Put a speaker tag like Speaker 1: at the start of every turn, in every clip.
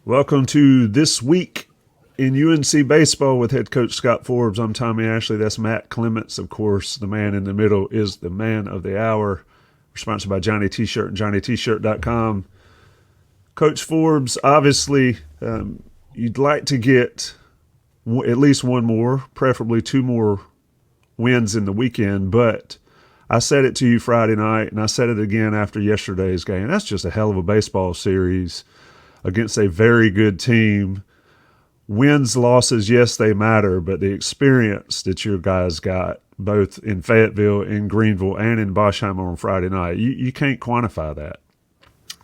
Speaker 1: Welcome to This Week in UNC Baseball with head coach Scott Forbes. I'm Tommy Ashley. That's Matt Clements. Of course, the man in the middle is the man of the hour. We're sponsored by Johnny T-Shirt and JohnnyT-Shirt.com. Coach Forbes, obviously, you'd like to get at least one more, preferably two more wins in the weekend, but I said it to you Friday night, and I said it again after yesterday's game. That's just a hell of a baseball series against a very good team. Wins, losses, yes, they matter, but the experience that your guys got, both in Fayetteville, in Greenville, and in Boshamer on Friday night, you can't quantify that.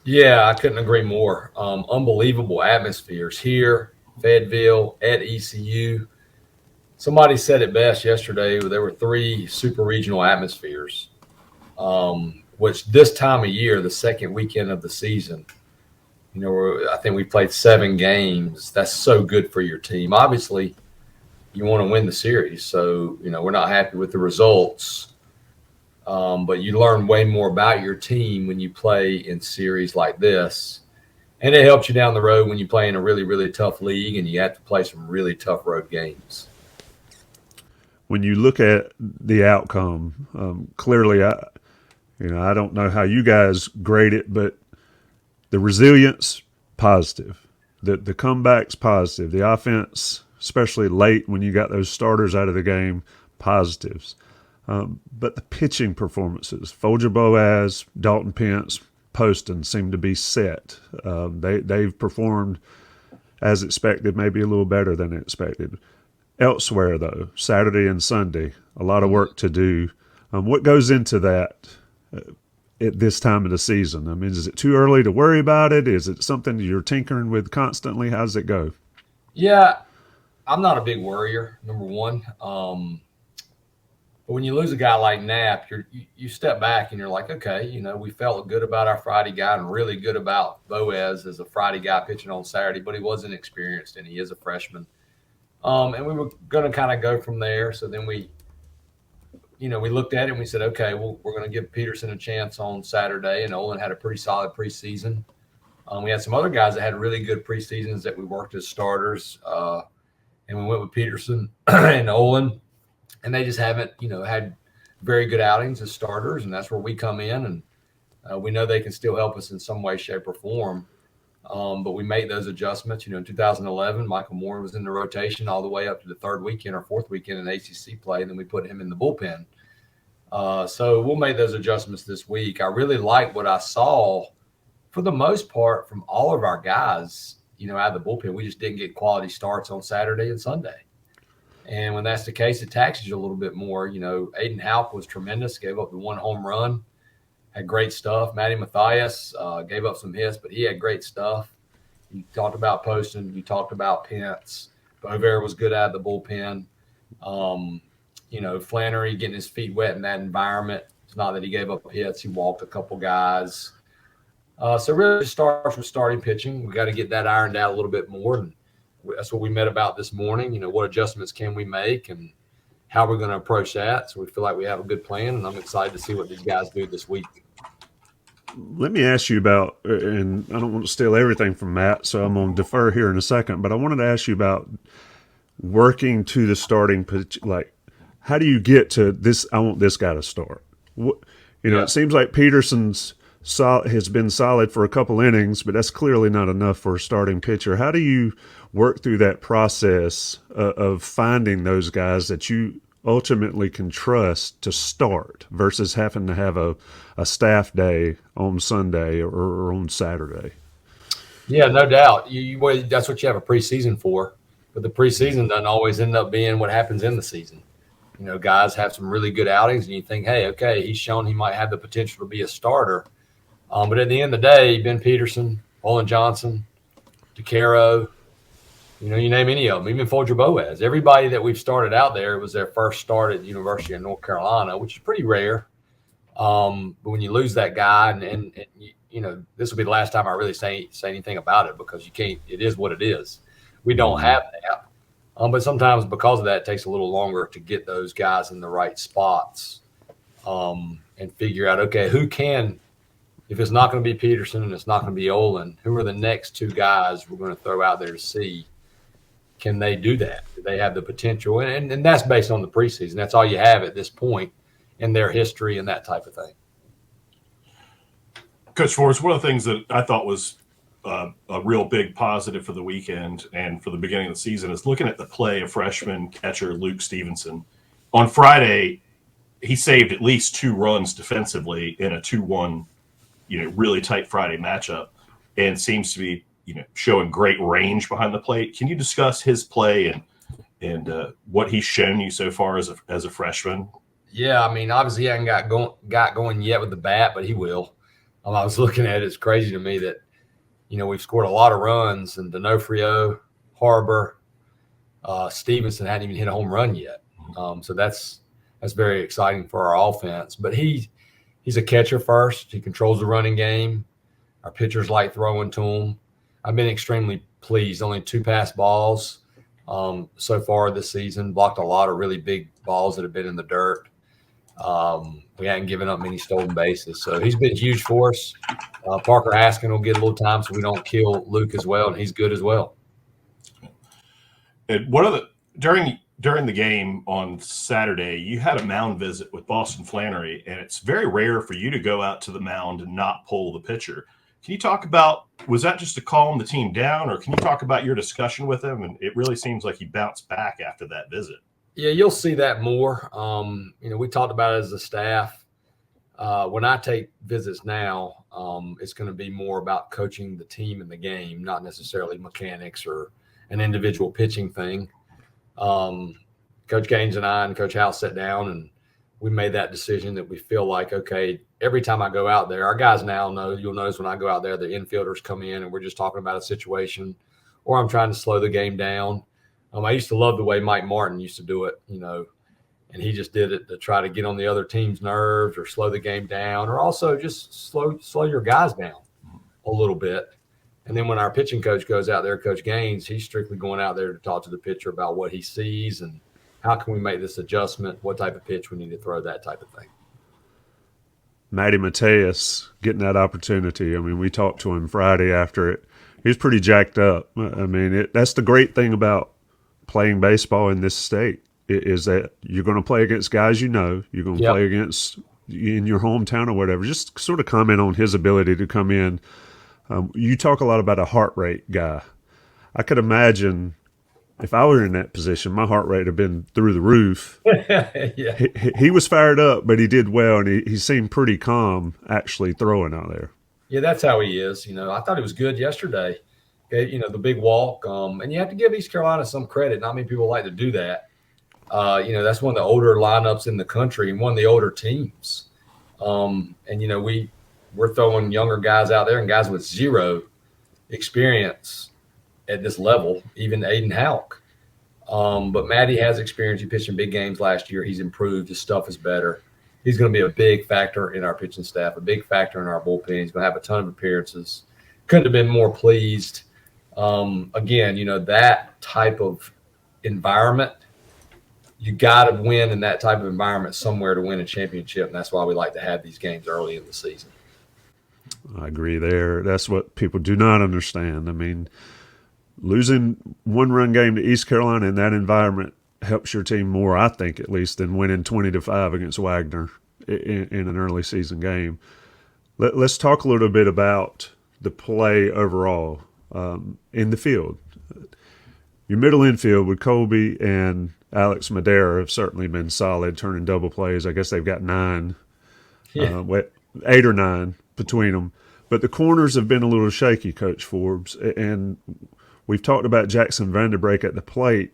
Speaker 2: Yeah, I couldn't agree more. Unbelievable atmospheres here, Fayetteville, at ECU. Somebody said it best yesterday. There were three super regional atmospheres, which this time of year, the second weekend of the season, I think we played 7 games. That's so good for your team. Obviously, you want to win the series. So, we're not happy with the results. But you learn way more about your team when you play in series like this. And it helps you down the road when you play in a really, really tough league and you have to play some really tough road games.
Speaker 1: When you look at the outcome, clearly, I don't know how you guys grade it, but the resilience, positive. The comebacks, positive. The offense, especially late when you got those starters out of the game, positives. But the pitching performances, Folger Boaz, Dalton Pence, Poston seem to be set. They've performed as expected, maybe a little better than expected. Elsewhere, though, Saturday and Sunday, a lot of work to do. What goes into that at this time of the season? I mean, is it too early to worry about it? Is it something you're tinkering with constantly? How does it go?
Speaker 2: Yeah, I'm not a big worrier, number one. But when you lose a guy like Knapp, you step back and you're like, okay, we felt good about our Friday guy and really good about Boaz as a Friday guy pitching on Saturday, but he wasn't experienced and he is a freshman. And we were going to kind of go from there. So then we looked at it and we said, okay, well, we're going to give Peterson a chance on Saturday. And Olin had a pretty solid preseason. We had some other guys that had really good preseasons that we worked as starters. And we went with Peterson and Olin. And they just haven't, had very good outings as starters. And that's where we come in. And we know they can still help us in some way, shape, or form. But we made those adjustments. In 2011, Michael Moore was in the rotation all the way up to the third weekend or fourth weekend in ACC play. And then we put him in the bullpen. So we'll make those adjustments this week. I really like what I saw for the most part from all of our guys, out of the bullpen. We just didn't get quality starts on Saturday and Sunday. And when that's the case, it taxes you a little bit more. Aiden Houck was tremendous, gave up the 1 home run, had great stuff. Matty Mathias gave up some hits, but he had great stuff. You talked about Poston. You talked about Pence. Bover was good out of the bullpen. Flannery getting his feet wet in that environment. It's not that he gave up hits. He walked a couple guys. So really it starts with starting pitching. We got to get that ironed out a little bit more. And that's what we met about this morning. What adjustments can we make and how we're going to approach that. So we feel like we have a good plan, and I'm excited to see what these guys do this week.
Speaker 1: Let me ask you about, and I don't want to steal everything from Matt, so I'm going to defer here in a second, but I wanted to ask you about working to the starting pitch. Like, how do you get to this? I want this guy to start. It seems like Peterson's has been solid for a couple innings, but that's clearly not enough for a starting pitcher. How do you work through that process of finding those guys that you ultimately can trust to start versus having to have a staff day on Sunday or on Saturday?
Speaker 2: Yeah, no doubt. That's what you have a preseason for. But the preseason doesn't always end up being what happens in the season. Guys have some really good outings, and you think, hey, okay, he's shown he might have the potential to be a starter. But at the end of the day, Ben Peterson, Olin Johnson, DeCaro, you name any of them, even Folger Boaz. Everybody that we've started out there, it was their first start at the University of North Carolina, which is pretty rare. But when you lose that guy, and this will be the last time I really say anything about it because you can't. It is what it is. We don't have that. But sometimes because of that, it takes a little longer to get those guys in the right spots and figure out, okay, who can if it's not going to be Peterson and it's not going to be Olin, who are the next two guys we're going to throw out there to see? Can they do that? Do they have the potential? And that's based on the preseason. That's all you have at this point in their history and that type of thing.
Speaker 3: Coach Forbes, one of the things that I thought was a real big positive for the weekend and for the beginning of the season is looking at the play of freshman catcher Luke Stevenson. On Friday, he saved at least 2 runs defensively in a 2-1, really tight Friday matchup, and seems to be, showing great range behind the plate. Can you discuss his play and what he's shown you so far as a freshman?
Speaker 2: Yeah, I mean, obviously he hasn't got going yet with the bat, but he will. I was looking at it. It's crazy to me that, we've scored a lot of runs, and D'Onofrio, Harbor, Stevenson hadn't even hit a home run yet. So that's very exciting for our offense. But he's a catcher first. He controls the running game. Our pitchers like throwing to him. I've been extremely pleased. Only 2 pass balls so far this season. Blocked a lot of really big balls that have been in the dirt. We hadn't given up many stolen bases. So he's been huge for us. Parker Haskin will get a little time so we don't kill Luke as well, and he's good as well.
Speaker 3: And during the game on Saturday, you had a mound visit with Boston Flannery, and it's very rare for you to go out to the mound and not pull the pitcher. Can you talk about, was that just to calm the team down, or can you talk about your discussion with him? And it really seems like he bounced back after that visit.
Speaker 2: Yeah, you'll see that more. We talked about it as a staff. When I take visits now, it's going to be more about coaching the team in the game, not necessarily mechanics or an individual pitching thing. Coach Gaines and I and Coach House sat down, and we made that decision that we feel like, okay, every time I go out there, our guys now know, you'll notice when I go out there, the infielders come in and we're just talking about a situation, or I'm trying to slow the game down. I used to love the way Mike Martin used to do it, and he just did it to try to get on the other team's nerves or slow the game down, or also just slow your guys down a little bit. And then when our pitching coach goes out there, Coach Gaines, he's strictly going out there to talk to the pitcher about what he sees and how can we make this adjustment, what type of pitch we need to throw, that type of thing.
Speaker 1: Matty Mateus getting that opportunity. I mean, we talked to him Friday after it. He's pretty jacked up. I mean, that's the great thing about playing baseball in this state is that you're going to play against guys you're going to play against in your hometown or whatever. Just sort of comment on his ability to come in. You talk a lot about a heart rate guy. I could imagine if I were in that position, my heart rate would have been through the roof.
Speaker 2: Yeah.
Speaker 1: He was fired up, but he did well, and he seemed pretty calm actually throwing out there.
Speaker 2: Yeah, that's how he is. I thought he was good yesterday. Okay, the big walk. And you have to give East Carolina some credit. Not many people like to do that. That's one of the older lineups in the country and one of the older teams. We're throwing younger guys out there and guys with zero experience at this level, even Aiden Houck. But Matty has experience. He pitched in big games last year. He's improved. His stuff is better. He's going to be a big factor in our pitching staff, a big factor in our bullpen. He's going to have a ton of appearances. Couldn't have been more pleased. Again, that type of environment, you got to win in that type of environment somewhere to win a championship, and that's why we like to have these games early in the season.
Speaker 1: I agree there. That's what people do not understand. I mean, losing one-run game to East Carolina in that environment helps your team more, I think, at least, than winning 20-5 against Wagner in an early season game. Let's talk a little bit about the play overall in the field. Your middle infield with Colby and Alex Madera have certainly been solid, turning double plays. I guess they've got 9, 8 or 9 between them. But the corners have been a little shaky, Coach Forbes. And we've talked about Jackson Vanderbrake at the plate.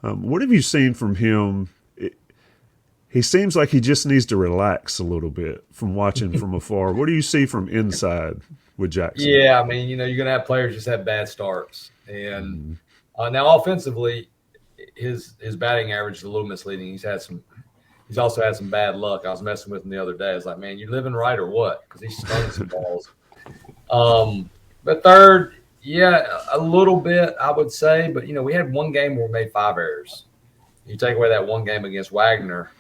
Speaker 1: What have you seen from him? He seems like he just needs to relax a little bit from watching from afar. What do you see from inside with Jackson?
Speaker 2: Yeah, I mean, you're going to have players just have bad starts. And now offensively, his batting average is a little misleading. He's also had some bad luck. I was messing with him the other day. I was like, man, you living right or what? Because he's stung some balls. But third, yeah, a little bit, I would say. But, we had one game where we made 5 errors. You take away that one game against Wagner,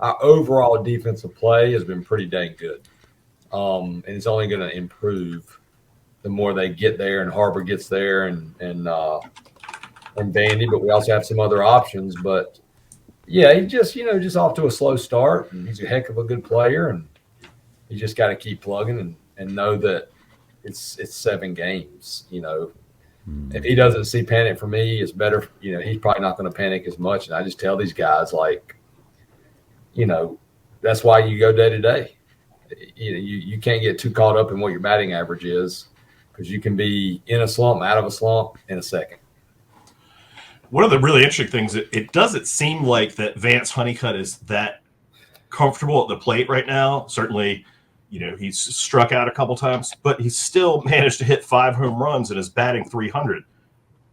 Speaker 2: our overall defensive play has been pretty dang good. and it's only going to improve the more they get there, and Harbor gets there, and Vandy. But we also have some other options. But yeah, he just off to a slow start, and he's a heck of a good player, and you just got to keep plugging and know that it's 7 games. If he doesn't see panic for me, it's better. He's probably not going to panic as much. And I just tell these guys, like, that's why you go day to day. You can't get too caught up in what your batting average is, because you can be in a slump, out of a slump in a second.
Speaker 3: One of the really interesting things, it doesn't seem like that Vance Honeycutt is that comfortable at the plate right now. Certainly, he's struck out a couple times, but he's still managed to hit 5 home runs and is batting .300.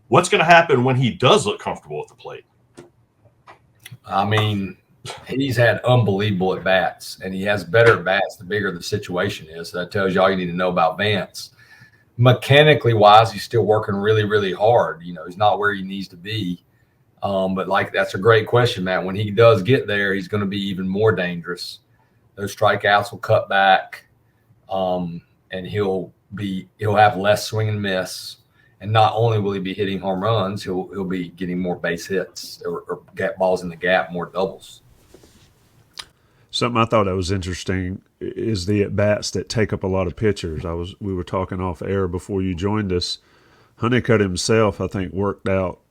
Speaker 3: What's going to happen when he does look comfortable at the plate?
Speaker 2: I mean, he's had unbelievable at-bats, and he has better at-bats the bigger the situation is. So that tells you all you need to know about Vance. Mechanically wise, he's still working really, really hard. He's not where he needs to be. But that's a great question, Matt. When he does get there, he's going to be even more dangerous. Those strikeouts will cut back, and he'll have less swing and miss. And not only will he be hitting home runs, he'll be getting more base hits or get balls in the gap, more doubles.
Speaker 1: Something I thought that was interesting is the at-bats that take up a lot of pitchers. We were talking off air before you joined us. Honeycutt himself, I think, worked out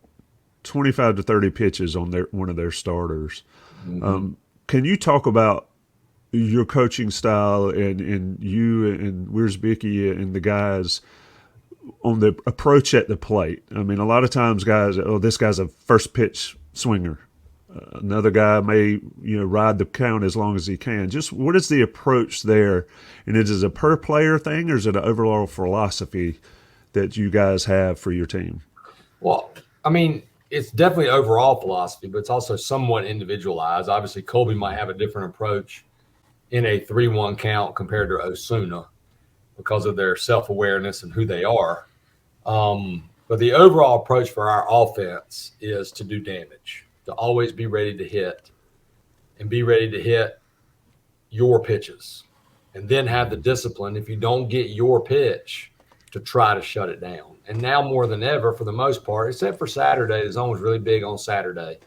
Speaker 1: 25 to 30 pitches on one of their starters. Mm-hmm. Can you talk about your coaching style and you and Wiersbicki and the guys on the approach at the plate? I mean, a lot of times guys, this guy's a first pitch swinger. Another guy may, ride the count as long as he can. Just what is the approach there? And is it a per player thing, or is it an overall philosophy that you guys have for your team?
Speaker 2: Well, I mean, it's definitely overall philosophy, but it's also somewhat individualized. Obviously, Colby might have a different approach in a 3-1 count compared to Osuna because of their self-awareness and who they are. But the overall approach for our offense is to do damage, to always be ready to hit, and be ready to hit your pitches, and then have the discipline, if you don't get your pitch, to try to shut it down. And now more than ever, for the most part, except for Saturday, the zone was really big on Saturday.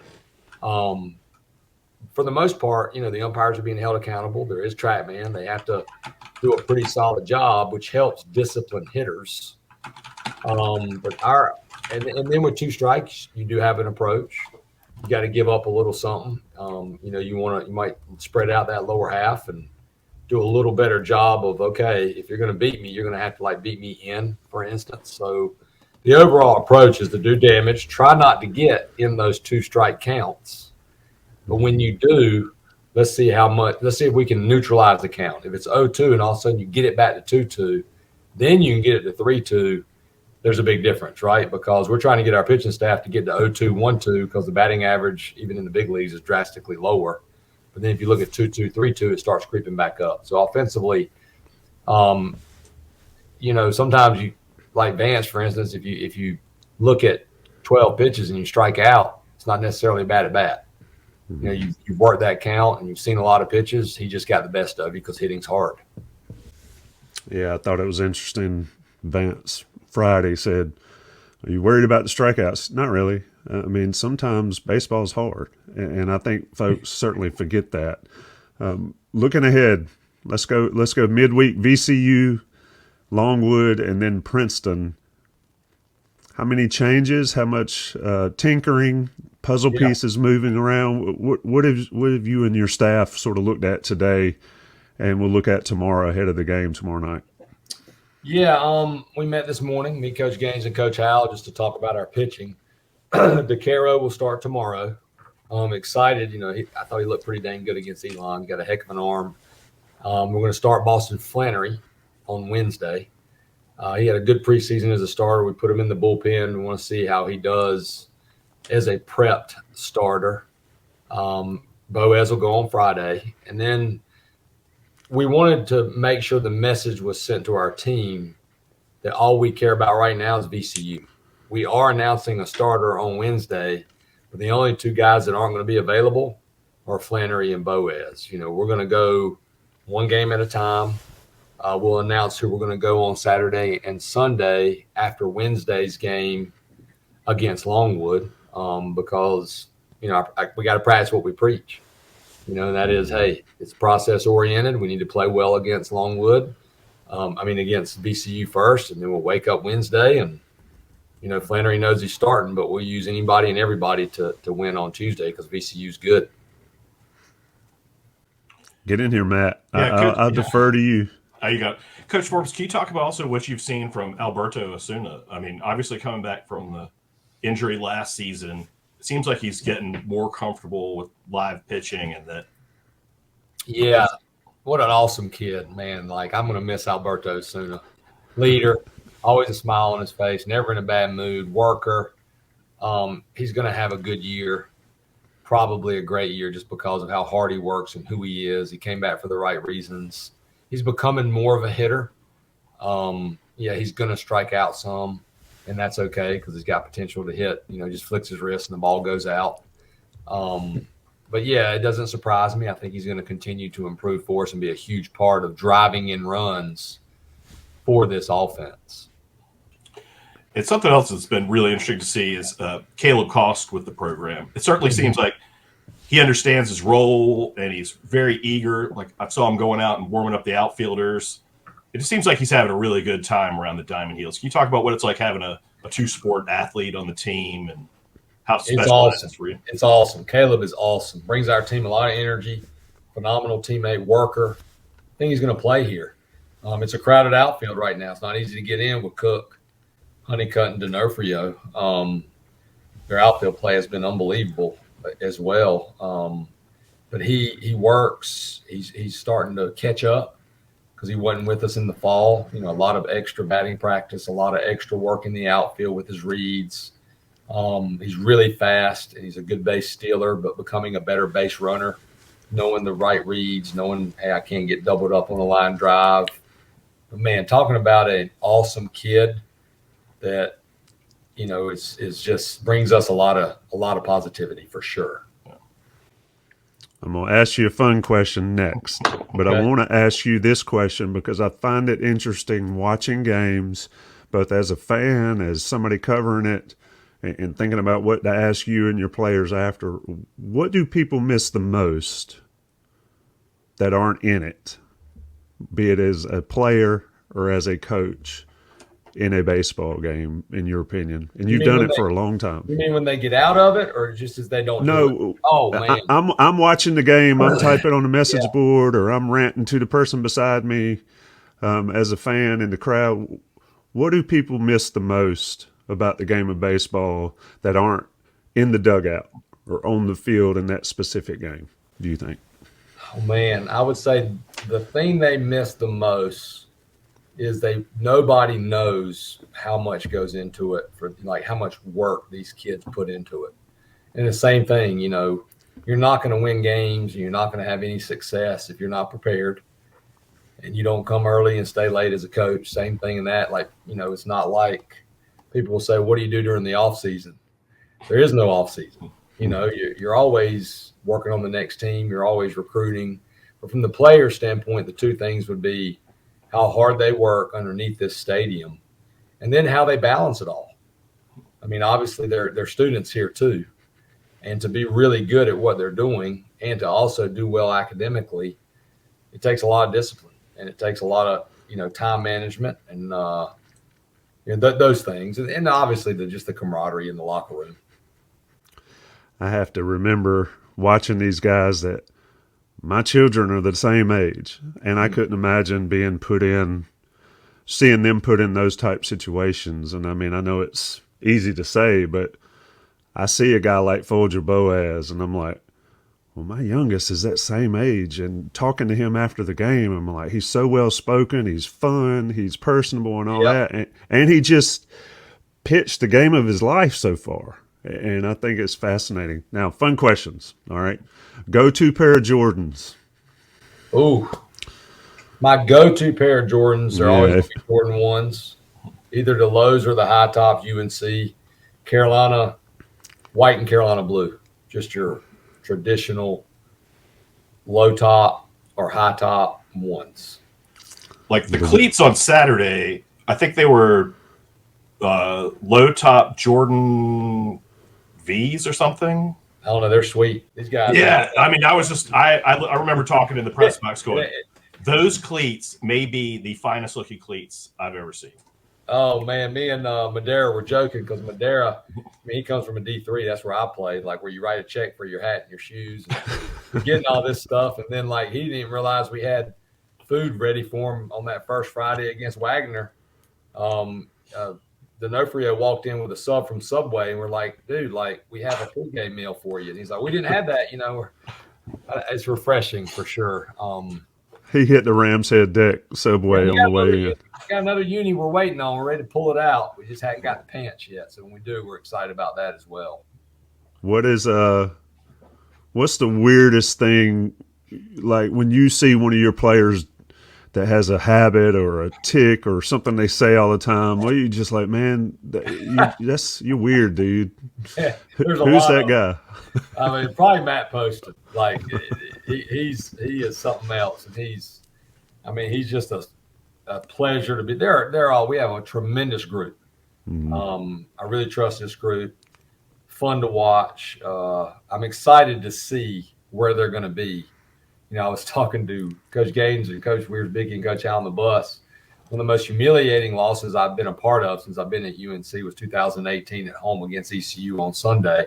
Speaker 2: For the most part, the umpires are being held accountable. There is TrackMan. They have to do a pretty solid job, which helps discipline hitters. And then with 2 strikes, you do have an approach. You got to give up a little something. You might spread out that lower half and do a little better job of, okay, if you're going to beat me, you're going to have to beat me in, for instance. So the overall approach is to do damage. Try not to get in those 2 strike counts. But when you do, let's see if we can neutralize the count. If it's 0-2 and all of a sudden you get it back to 2-2, then you can get it to 3-2. There's a big difference, right? Because we're trying to get our pitching staff to get to 0-2, 1-2, because the batting average, even in the big leagues, is drastically lower. But then if you look at 2-2, 3-2, it starts creeping back up. So offensively, sometimes you, like Vance, for instance, if you look at 12 pitches and you strike out, it's not necessarily a bad at bat. You've worked that count and you've seen a lot of pitches. He just got the best of you because hitting's hard.
Speaker 1: Yeah, I thought it was interesting. Vance Friday said, "Are you worried about the strikeouts?" Not really. I mean, sometimes baseball is hard, and I think folks certainly forget that. Looking ahead, let's go midweek, VCU, Longwood, and then Princeton. How many changes? How much tinkering, puzzle pieces moving around? What have you and your staff sort of looked at today, and we'll look at tomorrow ahead of the game tomorrow night?
Speaker 2: Yeah, we met this morning, me, Coach Gaines, and Coach Howell, just to talk about our pitching. DeCaro will start tomorrow. I'm excited. I thought he looked pretty dang good against Elon. Got a heck of an arm. We're going to start Boston Flannery on Wednesday. He had a good preseason as a starter. We put him in the bullpen. We want to see how he does as a prepped starter. Boaz will go on Friday. And then we wanted to make sure the message was sent to our team that all we care about right now is VCU. We are announcing a starter on Wednesday, but the only 2 guys that aren't going to be available are Flannery and Boaz. We're going to go one game at a time. We'll announce who we're going to go on Saturday and Sunday after Wednesday's game against Longwood, because we got to practice what we preach. And that is, hey, it's process oriented. We need to play well against Longwood. Against VCU first, and then we'll wake up Wednesday and Flannery knows he's starting, but we'll use anybody and everybody to win on Tuesday because VCU's good.
Speaker 1: Get in here, Matt.
Speaker 3: Yeah,
Speaker 1: I'll defer to you.
Speaker 3: You got Coach Forbes. Can you talk about also what you've seen from Alberto Osuna? Obviously coming back from the injury last season, it seems like he's getting more comfortable with live pitching and that.
Speaker 2: Yeah, what an awesome kid, man. Like, I'm going to miss Alberto Osuna. Leader, always a smile on his face, never in a bad mood, worker. He's going to have a good year, probably a great year just because of how hard he works and who he is. He came back for the right reasons. He's becoming more of a hitter. He's going to strike out some, and that's okay because he's got potential to hit. Just flicks his wrist and the ball goes out. But, it doesn't surprise me. I think he's going to continue to improve for us and be a huge part of driving in runs for this offense.
Speaker 3: And something else that's been really interesting to see is Caleb Cost with the program. It certainly seems like he understands his role and he's very eager. Like, I saw him going out and warming up the outfielders. It just seems like he's having a really good time around the Diamond Heels. Can you talk about what it's like having a two-sport athlete on the team and how special that is for you?
Speaker 2: It's awesome. Caleb is awesome. Brings our team a lot of energy, phenomenal teammate, worker. I think he's going to play here. It's a crowded outfield right now. It's not easy to get in with Cook, Honeycutt, and D'Onofrio. Their outfield play has been unbelievable as well. But he works. He's starting to catch up because he wasn't with us in the fall. A lot of extra batting practice, a lot of extra work in the outfield with his reads. He's really fast, and he's a good base stealer, but becoming a better base runner, knowing the right reads, knowing, hey, I can't get doubled up on the line drive. But, man, talking about an awesome kid that, is just brings us a lot of positivity for sure.
Speaker 1: I'm going to ask you a fun question next, but I want to ask you this question because I find it interesting watching games, both as a fan, as somebody covering it, and thinking about what to ask you and your players after. What do people miss the most that aren't in it, be it as a player or as a coach in a baseball game, in your opinion? And you've done it for a long time.
Speaker 2: You mean when they get out of it, or just as they don't do it? Oh, man.
Speaker 1: I'm watching the game. I'm typing on the message board, or I'm ranting to the person beside me as a fan in the crowd. What do people miss the most about the game of baseball that aren't in the dugout or on the field in that specific game, do you think?
Speaker 2: Oh, man, I would say the thing they miss the most is nobody knows how much goes into it, for like how much work these kids put into it. And the same thing, you're not going to win games, and you're not going to have any success if you're not prepared and you don't come early and stay late as a coach. Same thing in that. It's not like people will say, what do you do during the off season? There is no off season. You're always working on the next team. You're always recruiting. But from the player standpoint, the two things would be how hard they work underneath this stadium and then how they balance it all. Obviously they're students here too. And to be really good at what they're doing and to also do well academically, it takes a lot of discipline and it takes a lot of, time management and, those things. And obviously just the camaraderie in the locker room.
Speaker 1: I have to remember watching these guys that my children are the same age, and I couldn't imagine seeing them put in those type situations. And I know it's easy to say, but I see a guy like Folger Boaz, and I'm like, well, my youngest is that same age. And talking to him after the game, I'm like, he's so well-spoken, he's fun, he's personable and all that. And he just pitched the game of his life so far. And I think it's fascinating. Now, fun questions, all right? Go-to pair of Jordans.
Speaker 2: Ooh. My go-to pair of Jordans are always the Jordan 1s, either the lows or the high top UNC, Carolina white and Carolina blue, just your traditional low top or high top 1s.
Speaker 3: like the cleats on Saturday, I think they were low top Jordan V's or something.
Speaker 2: I don't know. They're sweet. These guys.
Speaker 3: Yeah, I mean, I remember talking in the press box going, those cleats may be the finest looking cleats I've ever seen.
Speaker 2: Oh man, me and Madera were joking because Madera, I mean, he comes from a D3. That's where I played, like where you write a check for your hat and your shoes, and getting all this stuff. And then like he didn't even realize we had food ready for him on that first Friday against Wagner. D'Onofrio walked in with a sub from Subway, and we're like, dude, like we have a pregame meal for you. And he's like, we didn't have that, It's refreshing for sure.
Speaker 1: He hit the Rams Head deck Subway on the way in.
Speaker 2: Got another uni we're waiting on. We're ready to pull it out. We just hadn't got the pants yet. So when we do, we're excited about that as well.
Speaker 1: What's the weirdest thing, like when you see one of your players that has a habit or a tick or something they say all the time? Well, you just like, man, you're weird, dude.
Speaker 2: Yeah,
Speaker 1: Who's that guy?
Speaker 2: I mean, probably Matt Poston. Like he is something else, and he's just a pleasure to be there. We have a tremendous group. Mm-hmm. I really trust this group. Fun to watch. I'm excited to see where they're going to be. I was talking to Coach Gaines and Coach Weirs-Bicky and Coach Al on the bus. One of the most humiliating losses I've been a part of since I've been at UNC was 2018 at home against ECU on Sunday.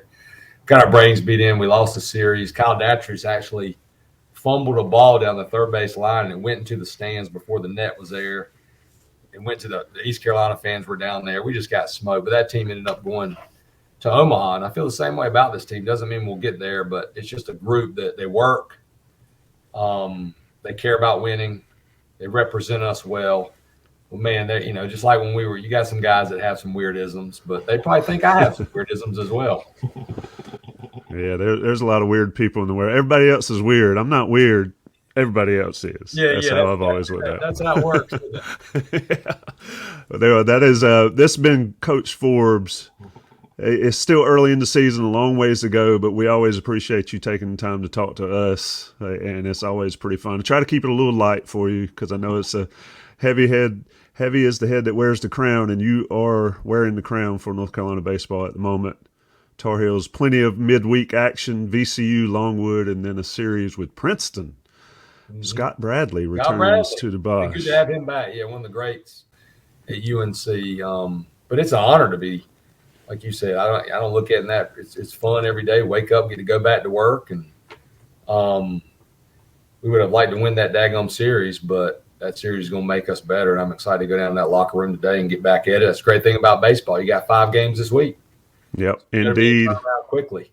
Speaker 2: Got our brains beat in. We lost the series. Kyle Dattries actually fumbled a ball down the third base line, and it went into the stands before the net was there. It went to the East Carolina fans were down there. We just got smoked. But that team ended up going to Omaha, and I feel the same way about this team. Doesn't mean we'll get there, but it's just a group that they work. They care about winning. They represent us well. Well, man, they just like when you got some guys that have some weirdisms, but they probably think I have some weirdisms as well.
Speaker 1: Yeah, there's a lot of weird people in the world. Everybody else is weird. I'm not weird. Everybody else is. That's how I've always looked at it.
Speaker 2: That's how it works.
Speaker 1: Yeah. Well, that is this has been Coach Forbes. It's still early in the season, a long ways to go, but we always appreciate you taking the time to talk to us, and it's always pretty fun. I try to keep it a little light for you because I know it's a heavy head. Heavy is the head that wears the crown, and you are wearing the crown for North Carolina baseball at the moment. Tar Heels, plenty of midweek action, VCU, Longwood, and then a series with Princeton. Mm-hmm. Scott Bradley returns to the Bosh.
Speaker 2: Good to have him back. Yeah, one of the greats at UNC. But it's an honor to be, like you said. I don't look at it that. It's fun every day. Wake up, get to go back to work, and we would have liked to win that daggum series, but that series is going to make us better. And I'm excited to go down in that locker room today and get back at it. That's the great thing about baseball. You got 5 games this week.
Speaker 1: Yep, indeed.
Speaker 2: Quickly.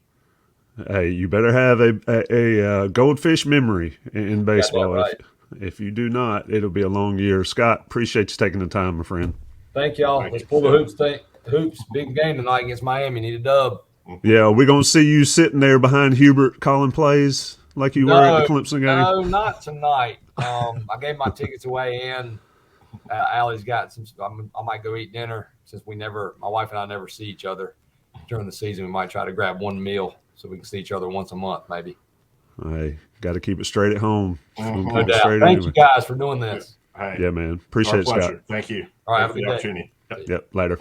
Speaker 1: Hey, you better have a goldfish memory in baseball.
Speaker 2: Right.
Speaker 1: If you do not, it'll be a long year. Scott, appreciate you taking the time, my friend.
Speaker 2: Thank y'all. Let's pull the hoops. Big game tonight against Miami. Need a dub.
Speaker 1: Yeah, we're going to see you sitting there behind Hubert calling plays like you were at the Clemson game.
Speaker 2: No, not tonight. I gave my tickets away in. Allie's got some. I might go eat dinner since my wife and I never see each other during the season. We might try to grab one meal so we can see each other once a month, maybe.
Speaker 1: Hey, got to keep it straight at home.
Speaker 2: Mm-hmm. No doubt. Thank you guys for doing this.
Speaker 3: Hey,
Speaker 1: yeah, man. Appreciate it, Scott.
Speaker 3: Thank you.
Speaker 2: All right,
Speaker 3: have a good day.
Speaker 1: Yep, later.